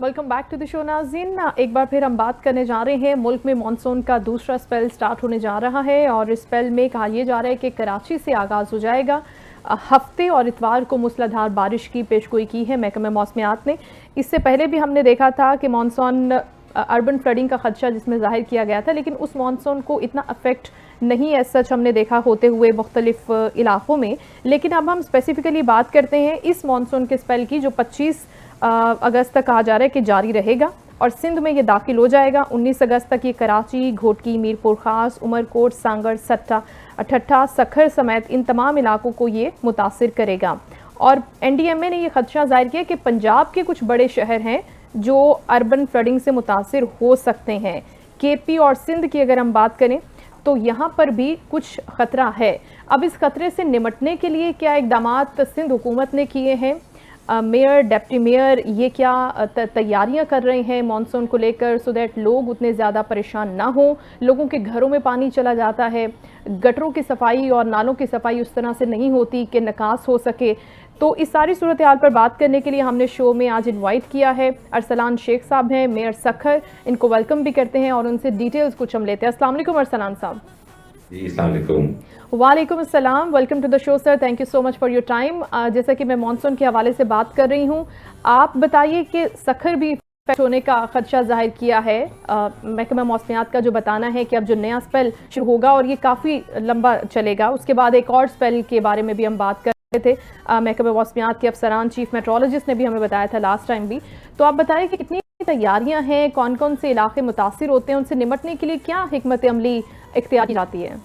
Welcome back to the show नाज़रीन। एक बार फिर हम बात करने जा रहे हैं। मुल्क में मानसून का दूसरा स्पेल स्टार्ट होने जा रहा है और इस स्पेल में कहा यह जा रहा है कि कराची से आगाज़ हो जाएगा। हफ्ते और इतवार को मूसलाधार बारिश की पेशगोई की है महकमा मौसमियात ने। इससे पहले भी हमने देखा था कि मानसून अर्बन फ्लडिंग का खदशा जिसमें जाहिर किया गया था, लेकिन उस मानसून को इतना अफेक्ट नहीं एज सच हमने देखा होते हुए मुख्तलिफ इलाकों में। लेकिन अब हम स्पेसिफिकली बात करते हैं इस मानसून के स्पेल की, जो 25 अगस्त तक कहा जा रहा है कि जारी रहेगा और सिंध में ये दाखिल हो जाएगा। 19 अगस्त तक ये कराची, घोटकी, मीरपुर खास, उमरकोट, सांगड़, सट्टा, ठट्ठा, सखर समेत इन तमाम इलाकों को ये मुतासिर करेगा। और NDMA ने यह खदशा जाहिर किया कि पंजाब के कुछ बड़े शहर हैं जो अर्बन फ्लडिंग से मुतासिर हो सकते हैं। KP और सिंध की अगर हम बात करें तो यहाँ पर भी कुछ खतरा है। अब इस खतरे से निपटने के लिए क्या इकदाम सिंध हुकूमत ने किए हैं? मेयर, डिप्टी मेयर ये क्या तैयारियां कर रहे हैं मानसून को लेकर, सो दैट लोग उतने ज़्यादा परेशान ना हो। लोगों के घरों में पानी चला जाता है, गटरों की सफाई और नालों की सफाई उस तरह से नहीं होती कि निकास हो सके। तो इस सारी सूरत हाल पर बात करने के लिए हमने शो में आज इनवाइट किया है अरसलान शेख साहब हैं, मेयर सखर। इनको वेलकम भी करते हैं और उनसे डिटेल्स कुछ हम लेते हैं। अस्सलाम वालेकुम अरसलान साहब। जी अस्सलाम वालेकुम। वालेकुम अस्सलाम, welcome to the show sir, thank you so much for your time. जैसा कि मैं मानसून के हवाले से बात कर रही हूँ, आप बताइए कि सखर भी इफेक्ट होने का खदशा जाहिर किया है। महकमा मौसमियात का जो बताना है कि अब जो नया स्पेल शुरू होगा और ये काफ़ी लंबा चलेगा, उसके बाद एक और स्पेल के बारे में भी हम बात कर रहे थे। महकमा मौसमियात के अफसरान, चीफ मेट्रोलॉजिस्ट ने भी हमें बताया था लास्ट टाइम भी। तो आप बताइए कि कितनी तैयारियाँ हैं, कौन कौन से इलाके मुतासिर होते हैं, उनसे निपटने के लिए क्या हिकमत अमली इख्तियार की जाती है?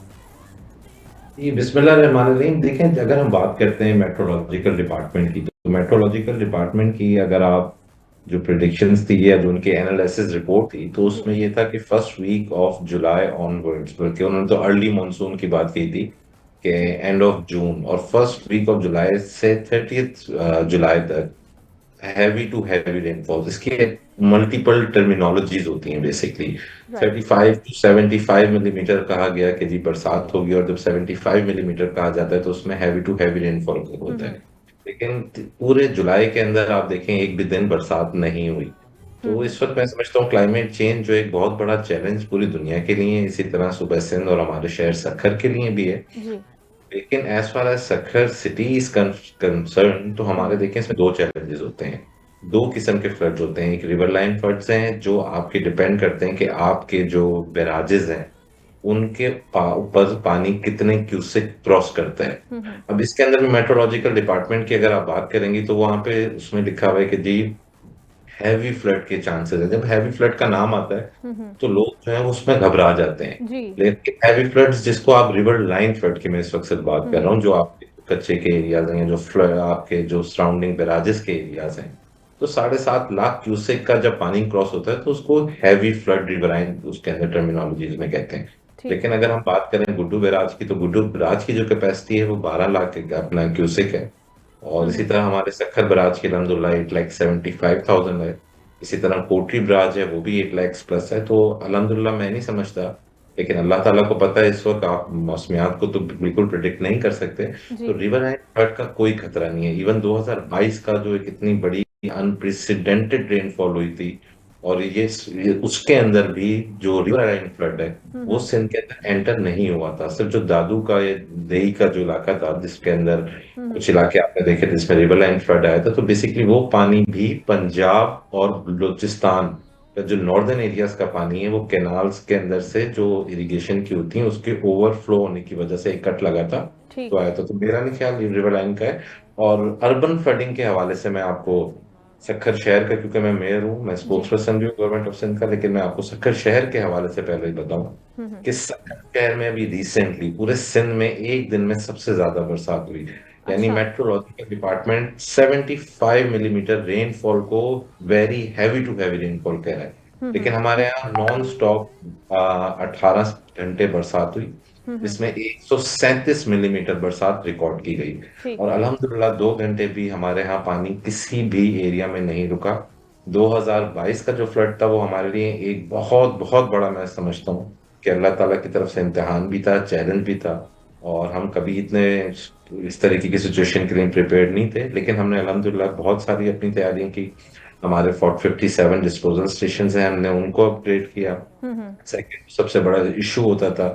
जी बिस्मिल्लाहिर्रहमानिर्रहीम। देखें, अगर हम बात करते हैं मेट्रोलॉजिकल डिपार्टमेंट की, तो मेट्रोलॉजिकल डिपार्टमेंट की अगर आप जो प्रिडिक्शंस थी या जो उनकी एनालिसिस रिपोर्ट थी, तो जी उसमें ये था कि first week of July onwards, बल्कि उन्होंने तो अर्ली मानसून की बात की थी कि जी एंड ऑफ जून और फर्स्ट वीक ऑफ जुलाई से 30th जुलाई तक हैवी टू हैवी रेनफॉल। इसकी मल्टीपल टर्मिनोलॉजीज होती हैं बेसिकली। राइट। 35 to 75 मिलीमीटर कहा गया कि जी बरसात होगी, और जब 75 मिलीमीटर कहा जाता है तो उसमें हैवी टू हैवी रेनफॉल होता है। लेकिन पूरे जुलाई के अंदर आप देखें एक भी दिन बरसात नहीं हुई। तो इस वक्त मैं समझता हूँ क्लाइमेट चेंज जो एक बहुत बड़ा चैलेंज पूरी दुनिया के लिए है, इसी तरह सूबा सिंध और हमारे शहर सखर के लिए भी है। जी। लेकिन as far as Sukkur city is concern, तो हमारे हम्म। देखें इसमें दो चैलेंजेस होते हैं। दो किस्म के फ्लड्स होते हैं। एक रिवर लाइन फ्लड्स हैं जो आपके डिपेंड करते हैं कि आपके जो बैराजेस हैं उनके ऊपर पानी कितने क्यूसेक क्रॉस करता है। अब इसके अंदर में मेट्रोलॉजिकल डिपार्टमेंट की अगर आप बात करेंगी तो वहां पे उसमें लिखा हुआ है कि जी हैवी फ्लड के चांसेस है। जब हैवी फ्लड का नाम आता है तो लोग जो है उसमें घबरा जाते हैं। जी। लेकिन हैवी फ्लड्स जिसको आप रिवर लाइन फ्लड की मैं इस वक्त सिर्फ बात कर रहा हूँ, जो आपके कच्चे के एरियाज हैं, जो फ्लड आपके जो सराउंडिंग बैराजेस के एरियाज हैं, तो 7.5 लाख क्यूसेक का जब पानी क्रॉस होता है तो उसको हैवी फ्लड रिवराइन उसके अंदर टर्मिनोलॉजीज में कहते हैं। ठीक लेकिन है। अगर हम बात करें गुड्डू बैराज की, तो गुड्डू बैराज की जो कैपेसिटी है वो 12 लाख अपना क्यूसेक है। और इसी तरह हमारे सखर बराज की अलहमदुल्ला 8,75,000 है। इसी तरह कोटरी बराज है, वो भी 8 लाख प्लस है। तो अलहमदुल्ला मैं नहीं समझता, लेकिन अल्लाह ताला को पता है। इस वक्त आप मौसमियात को तो बिल्कुल प्रिडिक्ट नहीं कर सकते। तो जी। रिवर एंड फ्लड का कोई खतरा नहीं है। इवन 2022 का जो एक इतनी बड़ी अनप्रेसिडेंटेड रेनफॉल हुई थी, और ये उसके अंदर भी जो रिवर एंड फ्लड है वो सिंध के अंदर एंटर नहीं हुआ था। सिर्फ जो दादू का ये देही का जो इलाका था जिसके अंदर कुछ इलाके आपने देखे थे जिसमें रिवर लाइन फ्लड आया था, तो बेसिकली वो पानी भी पंजाब और बलूचिस्तान का जो नॉर्दर्न एरियाज का पानी है वो कैनाल्स के अंदर से जो इरिगेशन की होती है उसके ओवरफ्लो होने की वजह से एक कट लगा था, तो ठीक आया है। था। तो मेरा नहीं ख्याल ये रिवर लाइन का है। और अर्बन फ्लडिंग के हवाले से मैं आपको सखर शहर का, क्योंकि मैं मेयर हूँ, मैं स्पोक्स जी। पर्सन भी हूँ गवर्नमेंट ऑफ सिंध का, लेकिन मैं आपको सखर शहर के हवाले से पहले ही बताऊं कि सखर शहर में अभी रिसेंटली पूरे सिंध में एक दिन में सबसे ज्यादा बरसात हुई। यानी अच्छा। मेट्रोलॉजिकल डिपार्टमेंट 75 मिलीमीटर रेनफॉल को very heavy to heavy rainfall कह रहा है। लेकिन हमारे यहाँ नॉन स्टॉप 18 घंटे बरसात हुई, जिसमें 137 मिलीमीटर बरसात रिकॉर्ड की गई। ठीक और है। अल्हम्दुलिल्लाह 2 घंटे भी हमारे यहाँ पानी किसी भी एरिया में नहीं रुका। 2022 का जो फ्लड था वो हमारे लिए एक बहुत बहुत बड़ा, मैं समझता हूँ कि अल्लाह ताला की तरफ से इम्तिहान भी था, चैलेंज भी था। और हम कभी इतने इस तरीके की सिचुएशन के लिए प्रिपेयर्ड नहीं थे, लेकिन हमने अल्हम्दुलिल्लाह बहुत सारी अपनी तैयारियां की। हमारे 457 डिस्पोजल स्टेशन हैं, हमने उनको अपग्रेड किया। हम्म। सेकंड सबसे बड़ा इशू होता था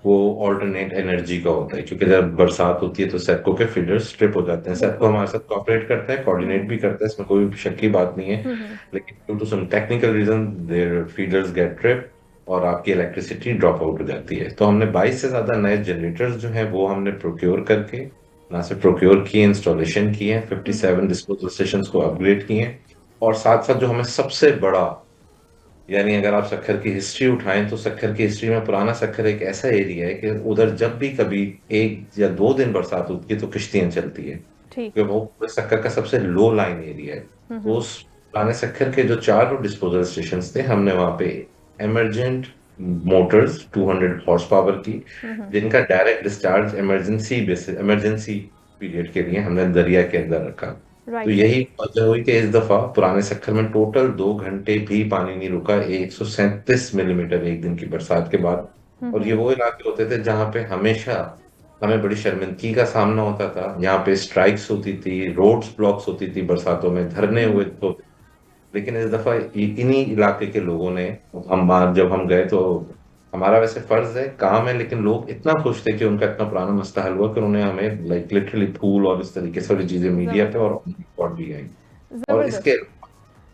वो ऑल्टरनेट एनर्जी का होता है, क्योंकि जब बरसात होती है तो सेटको के फीडर्स ट्रिप हो जाते हैं। सेटको बिल्कुल। हमारे साथ कोऑपरेट करता है, कोऑर्डिनेट हम्म भी करता है, इसमें कोई शक की बात नहीं है। हम्म। लेकिन due to some technical reason there feeders get trip और आपकी इलेक्ट्रिसिटी ड्रॉप आउट हो जाती है। तो हमने 22 से ज्यादा नए जनरेटर्स जो हैं वो हमने प्रोक्योर करके, ना सिर्फ प्रोक्योर किए, इंस्टॉलेशन किए हैं, हम्म। 57 डिस्पोजल स्टेशन को अपग्रेड किए हैं। और साथ साथ जो हमें सबसे बड़ा, यानी अगर आप सक्खर की हिस्ट्री उठाएं तो सक्खर की हिस्ट्री में पुराना सक्खर एक ऐसा एरिया है कि उधर जब भी कभी 1 या 2 दिन बरसात होती है तो किश्तियां चलती है, ठीक। क्योंकि वो पूरे सक्खर का सबसे लो लाइन एरिया है। तो हम्म। उस पुराने सक्खर के जो 4 डिस्पोजल स्टेशन थे, हमने वहां पे इमरजेंट मोटर्स 200 हॉर्स पावर की, हम्म। जिनका direct discharge emergency basis, emergency period के लिए हमने दरिया के अंदर रखा। तो राइट। यही वजह हुई कि इस दफा पुराने सक्खर में टोटल 2 घंटे भी पानी नहीं रुका, 137 मिलीमीटर एक दिन की बरसात के बाद। और ये हम्म। वो इलाके होते थे जहाँ पे हमेशा हमें बड़ी शर्मिंदगी का सामना होता था। यहाँ पे स्ट्राइक्स होती थी, रोड्स ब्लॉक्स होती थी, बरसातों में धरने हुए हम्म। तो। लेकिन इस दफा इन्हीं इलाके के लोगों ने, हम जब हम गए तो हमारा वैसे फर्ज है, काम है, लेकिन लोग इतना खुश थे कि उनका इतना पुराना मसला हल हुआ कि उन्होंने हमें लाइक लिटरली फूल और इस तरीके से सारी चीजें मीडिया पे और जबरदस्त। रिकॉर्ड भी आई। और जबरदस्त। इसके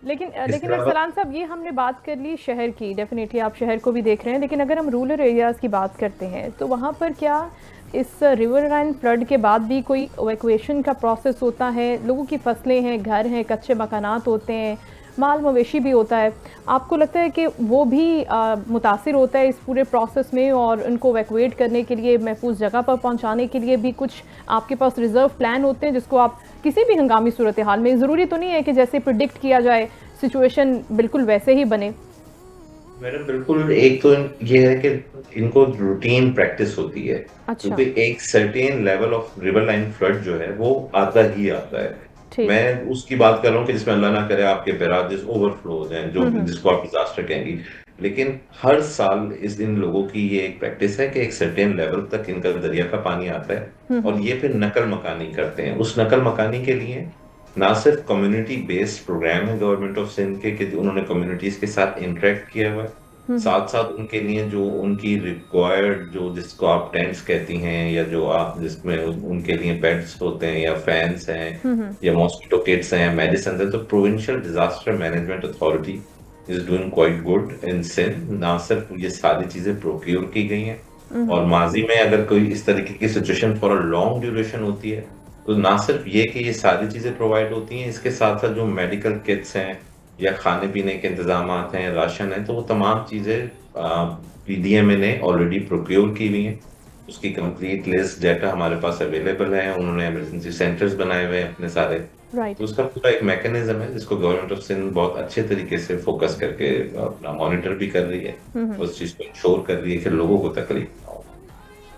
लेकिन अलावा अरसलान साहब, ये हमने बात कर ली शहर की, डेफिनेटली आप शहर को भी देख रहे हैं, लेकिन अगर हम रूरल एरियाज़ की बात करते हैं तो वहाँ पर क्या इस रिवर लाइन फ्लड के बाद भी कोई इवैक्यूएशन का प्रोसेस होता है? लोगों की फसलें हैं, घर हैं, कच्चे मकानात होते हैं, माल मवेशी भी होता है। आपको लगता है कि वो भी मुतासिर होता है इस पूरे प्रोसेस में, और उनको इवैक्यूएट करने के लिए, महफूज जगह पर पहुंचाने के लिए भी कुछ आपके पास रिजर्व प्लान होते हैं जिसको आप किसी भी हंगामी सूरत हाल में, ज़रूरी तो नहीं है कि जैसे प्रिडिक्ट किया जाए सिचुएशन बिल्कुल वैसे ही बने? मैडम बिल्कुल, एक तो ये है कि इनको रूटीन प्रैक्टिस होती है, अच्छा। क्योंकि एक certain level of river line flood जो है वो आता ही आता है। ठीक। मैं उसकी बात कर रहा हूँ कि जिसमें अल्लाह ना करे आपके बैराजेस ओवरफ्लो हो जाएं, जो हम्म। जिसको आप डिजास्टर कहेंगी। लेकिन हर साल इस इन लोगों की ये एक प्रैक्टिस है कि एक सर्टेन लेवल तक इनका दरिया का पानी आता है और हम्म। ये फिर नकल मकानी करते हैं। उस नकल मकानी के लिए ना सिर्फ कम्युनिटी बेस्ड प्रोग्राम है गवर्नमेंट ऑफ सिंध के कि उन्होंने कम्युनिटीज के साथ इंटरेक्ट किया हुआ है, हम्म। साथ साथ उनके लिए जो उनकी रिक्वायर्ड, जो जिसको आप टेंट्स कहती हैं, या जो आप जिसमें उनके लिए बेड्स होते हैं या फैंस हैं हम्म। या मॉस्किटो किट्स हैं, मेडिसिन है, तो provincial disaster management authority is doing quite good in Sindh. ना सिर्फ ये सारी चीजें प्रोक्योर की गई हैं, और हम्म। माजी में अगर कोई इस तरीके की situation for a long duration होती है तो ना सिर्फ ये कि ये सारी चीजें प्रोवाइड होती हैं, इसके साथ साथ जो मेडिकल किट्स हैं या खाने पीने के इंतजाम हैं, राशन है, तो वो तमाम चीजें पीडीएमए ने ऑलरेडी प्रोक्योर की हुई हैं। उसकी कंप्लीट लिस्ट डाटा हमारे पास अवेलेबल है। उन्होंने इमरजेंसी सेंटर्स बनाए हुए हैं अपने सारे। राइट। तो उसका पूरा एक मैकेनिज्म है जिसको गवर्नमेंट ऑफ सिंध बहुत अच्छे तरीके से फोकस करके अपना मॉनिटर भी कर रही है, हम्म। उस चीज को इंश्योर कर रही है कि लोगों को तकलीफ ना हो।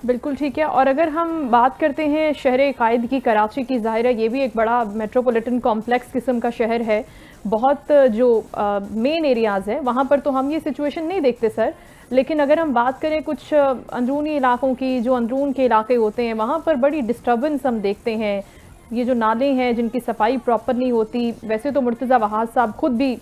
बिल्कुल ठीक है। और अगर हम बात करते हैं शहर कायद की, कराची की, ज़ाहिर है ये भी एक बड़ा मेट्रोपॉलिटन कॉम्प्लेक्स किस्म का शहर है। बहुत जो मेन एरियाज़ हैं वहाँ पर तो हम ये सिचुएशन नहीं देखते सर, लेकिन अगर हम बात करें कुछ अंदरूनी इलाकों की, जो अंदरून के इलाके होते हैं, वहाँ पर बड़ी डिस्टर्बेंस हम देखते हैं। ये जो नाले हैं जिनकी सफाई प्रॉपर नहीं होती, वैसे तो मुर्तज़ा वहाज साहब खुद भी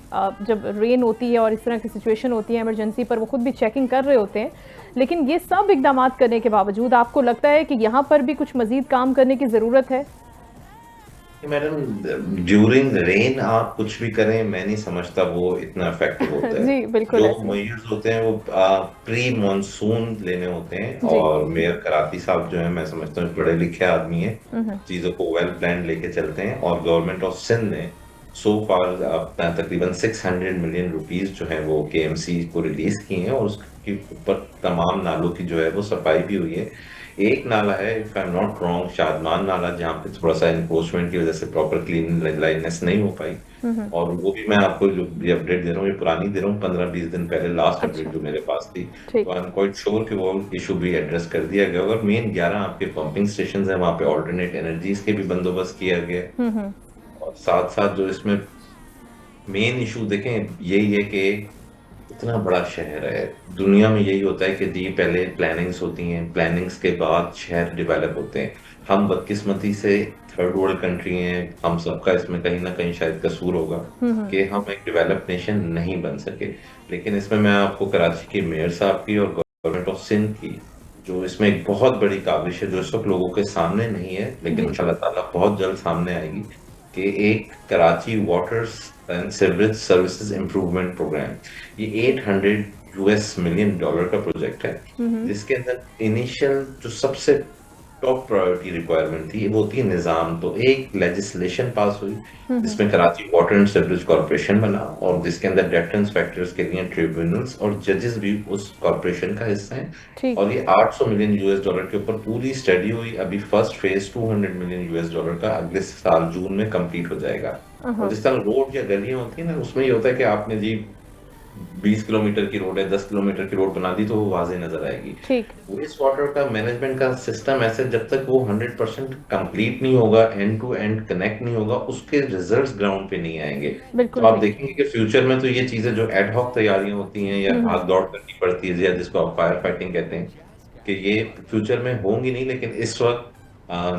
जब रेन होती है और इस तरह की सिचुएशन होती है इमरजेंसी पर, वो खुद भी चेकिंग कर रहे होते हैं। लेकिन ये सब इकदाम करने के बावजूद आपको लगता है कि यहाँ पर भी कुछ मजीद काम करने की ज़रूरत है? मैडम, ड्यूरिंग रेन आप कुछ भी करें, मैं नहीं समझता वो इतना इफेक्टिव होता है। जी बिल्कुल जो ऐसे ही। मेजर्स होते हैं वो प्री मॉनसून लेने होते हैं, जी। और मेयर कराती साहब जो है, मैं समझता हूँ पढ़े लिखे आदमी है, हम्म। चीजों को वेल प्लान लेके चलते हैं। और गवर्नमेंट ऑफ सिंध ने सो फार अपना तकरीबन 600 मिलियन रुपीस जो है वो केएमसी को रिलीज किए हैं, और उसके ऊपर तमाम नालों की जो है वो सफाई भी हुई है। एक नाला है, if I am not wrong, Shadman नाला, जहाँ पे थोड़ा सा इन्फोर्समेंट की वजह से प्रॉपर क्लीन लाइननेस नहीं हो पाई। हम्म। और वो भी मैं आपको जो ये अपडेट दे रहा हूँ ये पुरानी दे रहा हूँ, 15-20 दिन पहले लास्ट अपडेट अच्छा। जो मेरे पास थी। तो ठीक। आई एम क्वाइट श्योर कि वो इशू भी एड्रेस कर दिया गया। और मेन 11 आपके पंपिंग स्टेशन है, वहाँ पे ऑल्टरनेट एनर्जीज के भी बंदोबस्त किया गया है। हम्म। और साथ साथ जो इसमें मेन इशू देखें यही है कि इतना बड़ा शहर है। दुनिया में यही होता है कि जी पहले प्लानिंग्स होती हैं, प्लानिंग्स के बाद शहर डेवलप होते हैं। हम बदकिस्मती से थर्ड वर्ल्ड कंट्री हैं, हम सबका इसमें कहीं ना कहीं शायद कसूर होगा कि हम एक डेवलप्ड नेशन नहीं बन सके। लेकिन इसमें मैं आपको कराची के मेयर साहब की और गवर्नमेंट ऑफ सिंध की जो इसमें एक बहुत बड़ी काविश है, जो इस वक्त लोगों के सामने नहीं है लेकिन जी। इंशाल्लाह ताला बहुत जल्द सामने आएगी, कि एक Karachi water and sewerage services improvement programme, ये 800 यूएस मिलियन डॉलर का प्रोजेक्ट है, जिसके अंदर इनिशियल जो सबसे टॉप प्रायोरिटी रिक्वायरमेंट थी वो थी निजाम। तो एक लेजिस्लेशन पास हुई जिसमें Karachi water and sewerage corporation बना, और जिसके अंदर डेप्ट इंस्पेक्टर्स के लिए ट्रिब्यूनल्स और जजेस भी उस कॉर्पोरेशन का हिस्सा हैं। ठीक। और ये 800 मिलियन यूएस डॉलर के ऊपर पूरी स्टडी हुई। अभी first phase 200 million US dollar का अगले साल जून में कंप्लीट हो जाएगा। और जिस तरह रोड या गलियां होती है ना, उसमें ये होता है कि आपने जी 20 किलोमीटर की रोड है, 10 किलोमीटर की रोड बना दी तो वो वाजे नजर आएगी। ठीक। वेस्ट वाटर का मैनेजमेंट का सिस्टम ऐसे, जब तक वो 100% कंप्लीट नहीं होगा, एंड टू एंड कनेक्ट नहीं होगा, उसके रिजल्ट्स ग्राउंड पे नहीं आएंगे। तो बिल्कुल आप ठीक। देखेंगे कि फ्यूचर में तो ये चीजें जो एडहॉक तैयारियां होती हैं या भाग दौड़ करनी पड़ती है, या जिसको आप फायर फाइटिंग कहते हैं, कि ये फ्यूचर में होंगी नहीं। लेकिन इस वक्त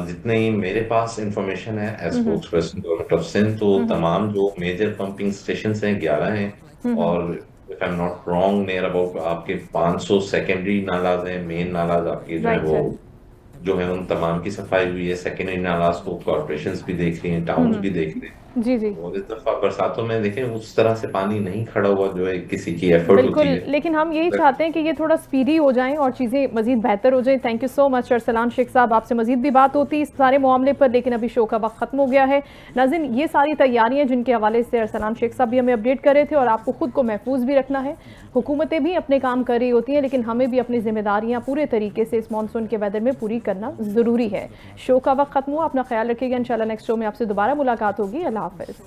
जितने ही मेरे पास इंफॉर्मेशन है as spokesperson government of Sindh, तो तमाम जो मेजर पंपिंग स्टेशन हैं 11 हैं, और if I am not wrong near about आपके 500 सेकेंडरी नालाज हैं। मेन नालाज आपके जो है राइट वो सर। जो है उन तमाम की सफाई हुई है। सेकेंडरी नालाज को कॉर्पोरेशंस भी देख रही हैं, टाउन्स भी देख रहे हैं। जी जी। और इस दफा बरसातों में देखें उस तरह से पानी नहीं खड़ा हुआ जो है किसी की एफर्ट बिल्कुल, होती है। लेकिन हम यही चाहते हैं कि ये थोड़ा स्पीडी हो जाएं और चीज़ें मज़ीद बेहतर हो जाएं। Thank you so much Arsalan Sheikh साहब, आपसे मज़ीद भी बात होती इस सारे मामले पर, लेकिन अभी शो का वक्त ख़त्म हो गया है। नाज़रीन, ये सारी तैयारियां जिनके हवाले से अरसलान शेख साहब भी हमें अपडेट कर रहे थे, और आपको खुद को महफूज भी रखना है। हुकूमतें भी अपने काम कर रही होती हैं, लेकिन हमें भी अपनी जिम्मेदारियाँ पूरे तरीके से इस मानसून के वेदर में पूरी करना ज़रूरी है। शो का वक्त ख़त्म हुआ, अपना ख्याल रखिएगा। इंशाल्लाह नेक्स्ट शो में आपसे दोबारा मुलाकात होगी। अल्लाह हाफ़िज़।